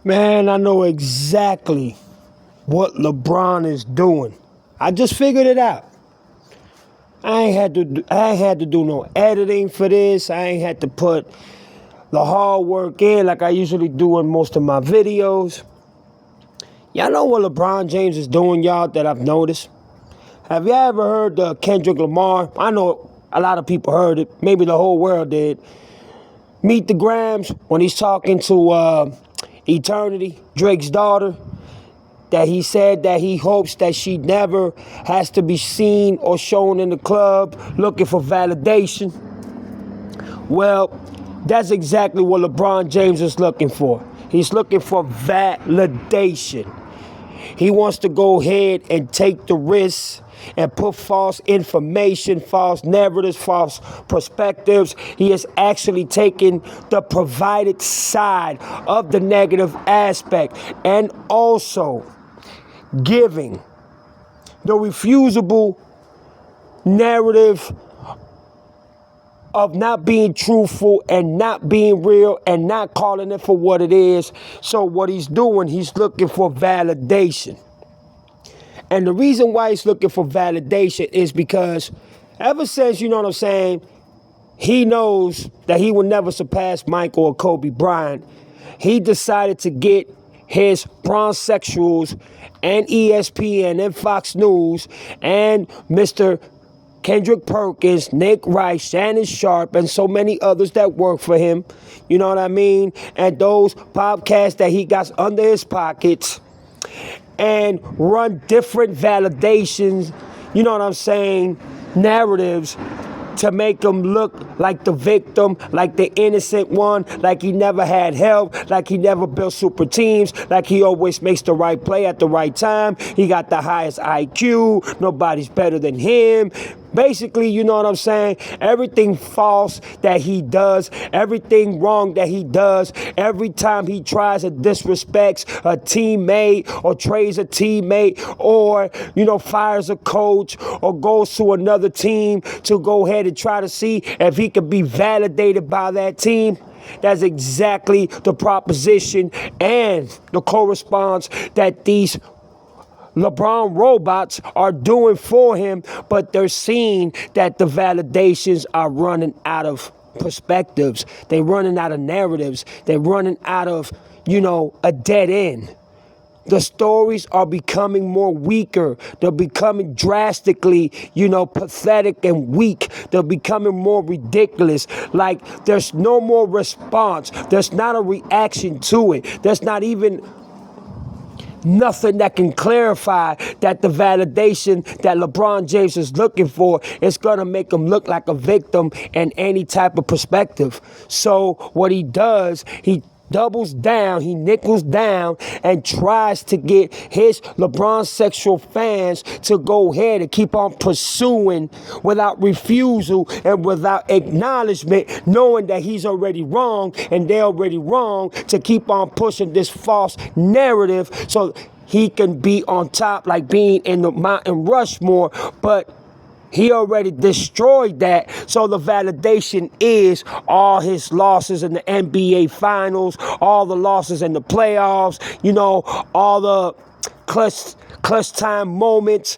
Man, I know exactly what LeBron is doing. I just figured it out. I ain't had to do no editing for this. I ain't had to put the hard work in like I usually do in most of my videos. Y'all know what LeBron James is doing, y'all, that I've noticed? Have y'all ever heard Kendrick Lamar? I know a lot of people heard it. Maybe the whole world did. Meet the Grams when he's talking to Eternity, Drake's daughter, that he said that he hopes that she never has to be seen or shown in the club looking for validation. Well, that's exactly what LeBron James is looking for. He's looking for validation. He wants to go ahead and take the risks and put false information, false narratives, false perspectives. He is actually taking the provided side of the negative aspect and also giving the refusable narrative of not being truthful and not being real and not calling it for what it is. So what he's doing, he's looking for validation. And the reason why he's looking for validation is because ever since, you know what I'm saying, he knows that he will never surpass Michael or Kobe Bryant, he decided to get his bronzexuals and ESPN and Fox News and Mr. Kendrick Perkins, Nick Wright, Shannon Sharp, and so many others that work for him, you know what I mean? And those podcasts that he got under his pockets, and run different validations, you know what I'm saying, narratives to make him look like the victim, like the innocent one, like he never had help, like he never built super teams, like he always makes the right play at the right time. He got the highest IQ. Nobody's better than him. Basically, you know what I'm saying? Everything false that he does, everything wrong that he does, every time he tries to disrespect a teammate or trades a teammate or, you know, fires a coach or goes to another team to go ahead and try to see if he can be validated by that team. That's exactly the proposition and the correspondence that these LeBron robots are doing for him, but they're seeing that the validations are running out of perspectives. They're running out of narratives. They're running out of, you know, a dead end. The stories are becoming more weaker. They're becoming drastically, you know, pathetic and weak. They're becoming more ridiculous. Like there's no more response. There's not a reaction to it. There's not even nothing that can clarify that the validation that LeBron James is looking for is going to make him look like a victim in any type of perspective. So what he does, he doubles down, he nickels down and tries to get his LeBron sexual fans to go ahead and keep on pursuing without refusal and without acknowledgement, knowing that he's already wrong and they're already wrong, to keep on pushing this false narrative so he can be on top, like being in the Mountain Rushmore, but he already destroyed that. So the validation is all his losses in the NBA Finals, all the losses in the playoffs, you know, all the clutch time moments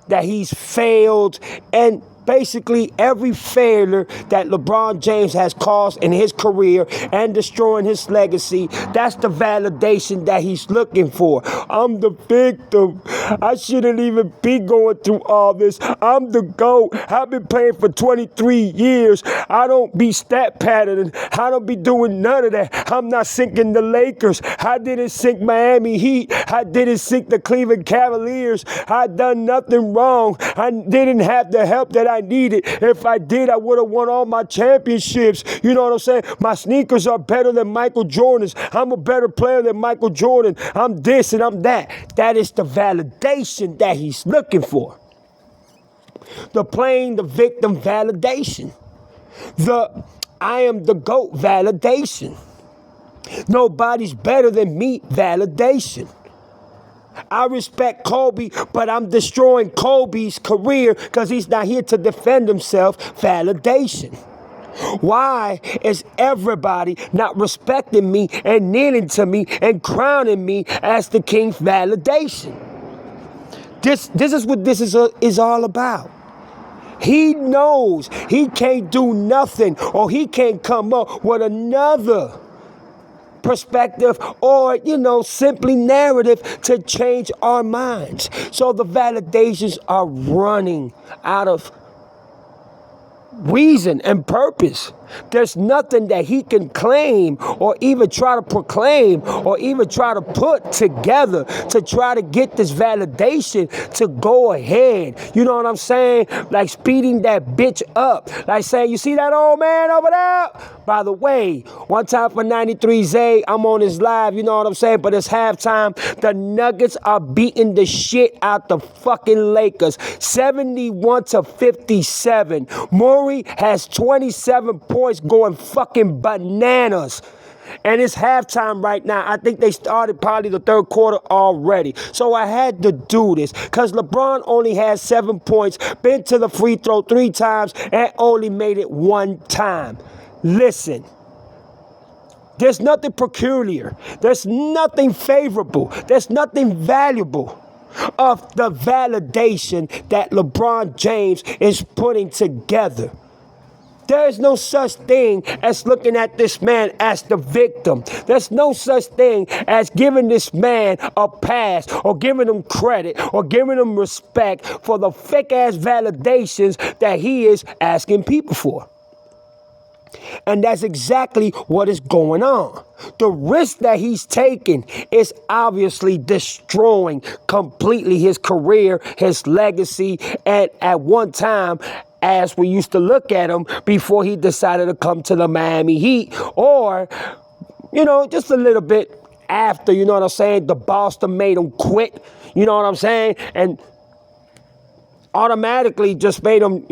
that he's failed, and basically every failure that LeBron James has caused in his career and destroying his legacy. That's the validation that he's looking for. I'm the victim. I shouldn't even be going through all this. I'm the GOAT. I've been playing for 23 years. I don't be stat pattern. I don't be doing none of that. I'm not sinking the Lakers. I didn't sink Miami Heat. I didn't sink the Cleveland Cavaliers. I done nothing wrong. I didn't have the help that I needed. If I did, I would have won all my championships. You know what I'm saying? My sneakers are better than Michael Jordan's. I'm a better player than Michael Jordan. I'm this and I'm that. That is the validation that he's looking for. The playing the victim validation. The I am the GOAT validation. Nobody's better than me validation. I respect Kobe, but I'm destroying Kobe's career because he's not here to defend himself. Validation. Why is everybody not respecting me and kneeling to me and crowning me as the king's validation? This is what this is all about. He knows he can't do nothing, or he can't come up with another perspective or, simply narrative to change our minds. So the validations are running out of reason and purpose. There's nothing that he can claim or even try to proclaim or even try to put together to try to get this validation to go ahead. You know what I'm saying? Like speeding that bitch up. Like saying, you see that old man over there? By the way, one time for 93Z, I'm on his live, you know what I'm saying? But it's halftime. The Nuggets are beating the shit out the fucking Lakers. 71-57. Murray has 27 points going fucking bananas. And it's halftime right now. I think they started probably the third quarter already. So I had to do this because LeBron only has 7 points, been to the free throw 3 times, and only made it 1 time. Listen. There's nothing peculiar. There's nothing favorable. There's nothing valuable of the validation that LeBron James is putting together. There is no such thing as looking at this man as the victim. There's no such thing as giving this man a pass or giving him credit or giving him respect for the fake-ass validations that he is asking people for. And that's exactly what is going on. The risk that he's taking is obviously destroying completely his career, his legacy, and at one time, as we used to look at him before he decided to come to the Miami Heat, or, just a little bit after, you know what I'm saying, the Boston made him quit, you know what I'm saying, and automatically just made him,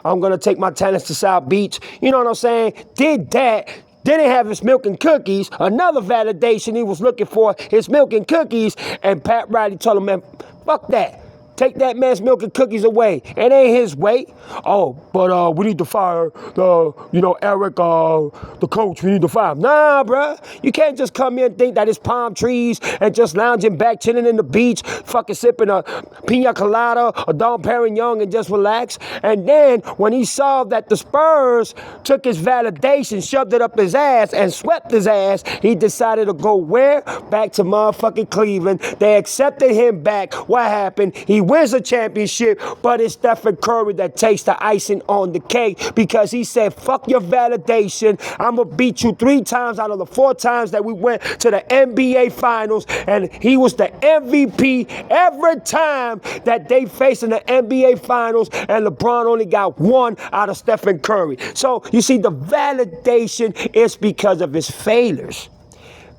I'm going to take my tennis to South Beach, you know what I'm saying, did that. Didn't have his milk and cookies, another validation he was looking for, his milk and cookies, and Pat Riley told him, man, fuck that. Take that man's milk and cookies away. It ain't his way. Oh, but we need to fire Eric, the coach. We need to fire him. Nah, bruh. You can't just come here and think that it's palm trees and just lounging back, chilling in the beach, fucking sipping a pina colada or Dom Perignon and just relax. And then when he saw that the Spurs took his validation, shoved it up his ass, and swept his ass, he decided to go where? Back to motherfucking Cleveland. They accepted him back. What happened? He wins a championship, but it's Stephen Curry that takes the icing on the cake because he said, fuck your validation. I'm going to beat you 3 times out of the 4 times that we went to the NBA Finals, and he was the MVP every time that they faced in the NBA Finals, and LeBron only got 1 out of Stephen Curry. So, you see, the validation is because of his failures.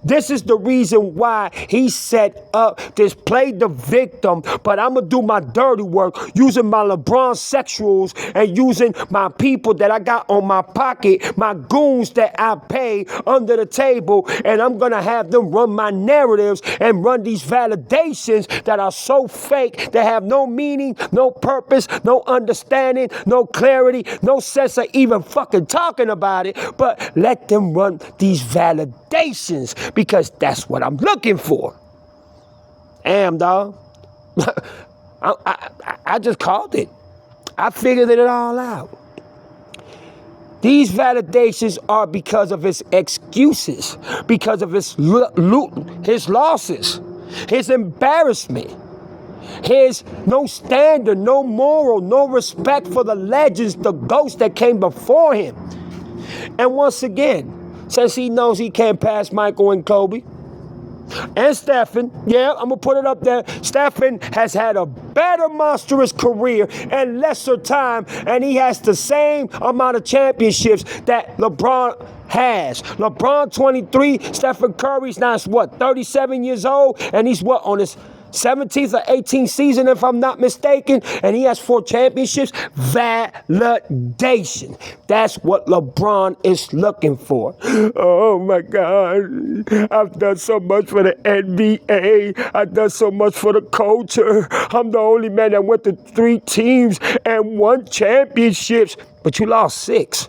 This is the reason why he set up this play the victim, but I'm going to do my dirty work using my LeBron sexuals and using my people that I got on my pocket, my goons that I pay under the table, and I'm going to have them run my narratives and run these validations that are so fake, that have no meaning, no purpose, no understanding, no clarity, no sense of even fucking talking about it, but let them run these validations. Because that's what I'm looking for. Damn, dog. I just called it. I figured it all out. These validations are because of his excuses, because of his losses, his embarrassment, his no standard, no moral, no respect for the legends, the ghosts that came before him. And once again, since he knows he can't pass Michael and Kobe and Stephen, yeah, I'm going to put it up there. Stephen has had a better monstrous career and lesser time, and he has the same amount of championships that LeBron has. LeBron 23, Stephen Curry's now, 37 years old, and he's on his 17th or 18th season, if I'm not mistaken, and he has 4 championships. Validation. That's what LeBron is looking for. Oh my God. I've done so much for the NBA. I've done so much for the culture. I'm the only man that went to 3 teams and won championships, but you lost 6.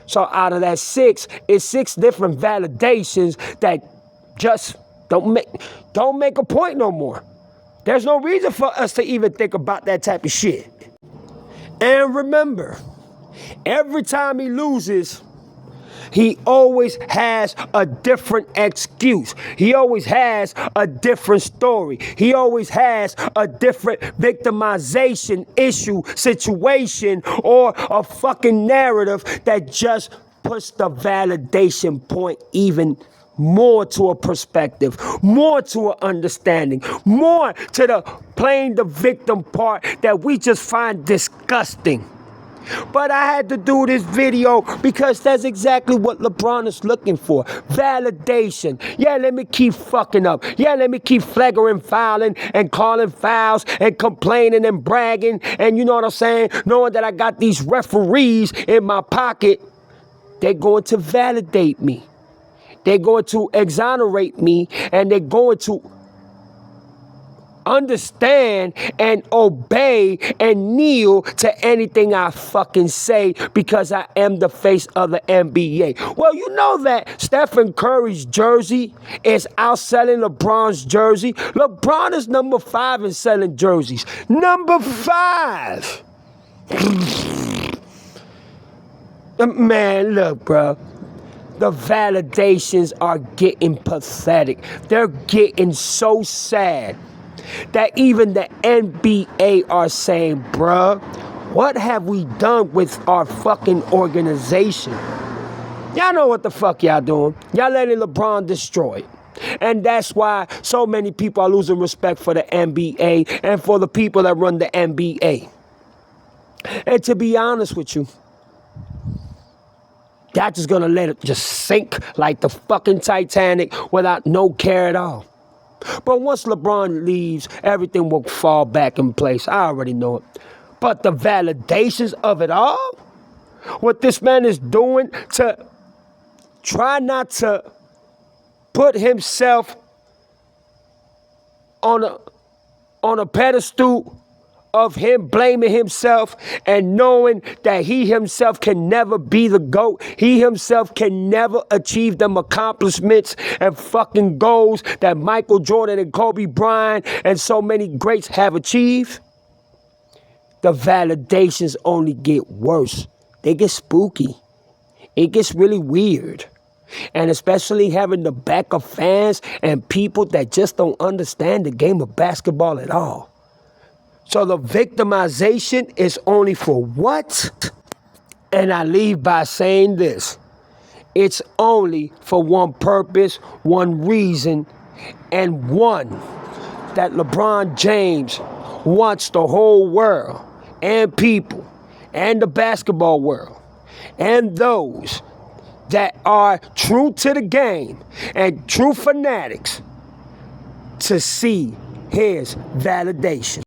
So out of that 6, it's 6 different validations that just don't make a point no more. There's no reason for us to even think about that type of shit. And remember, every time he loses, he always has a different excuse. He always has a different story. He always has a different victimization issue, situation, or a fucking narrative that just puts the validation point even more to a perspective, more to an understanding, more to the playing the victim part that we just find disgusting. But I had to do this video because that's exactly what LeBron is looking for. Validation. Yeah, let me keep fucking up. Yeah, let me keep flagrant fouling and calling fouls and complaining and bragging. And you know what I'm saying? Knowing that I got these referees in my pocket, they're going to validate me. They're going to exonerate me, and they're going to understand and obey and kneel to anything I fucking say because I am the face of the NBA. Well, you know that Stephen Curry's jersey is outselling LeBron's jersey. LeBron is number 5 in selling jerseys. Number 5. Man, look, bro. The validations are getting pathetic. They're getting so sad that even the NBA are saying, bruh, what have we done with our fucking organization? Y'all know what the fuck y'all doing. Y'all letting LeBron destroy it. And that's why so many people are losing respect for the NBA and for the people that run the NBA. And to be honest with you, y'all just gonna let it just sink like the fucking Titanic without no care at all. But once LeBron leaves, everything will fall back in place. I already know it. But the validations of it all, what this man is doing to try not to put himself on a pedestal of him blaming himself and knowing that he himself can never be the GOAT. He himself can never achieve them accomplishments and fucking goals that Michael Jordan and Kobe Bryant and so many greats have achieved. The validations only get worse. They get spooky. It gets really weird. And especially having the back of fans and people that just don't understand the game of basketball at all. So the victimization is only for what? And I leave by saying this. It's only for one purpose, one reason, and one that LeBron James wants the whole world and people and the basketball world and those that are true to the game and true fanatics to see his validation.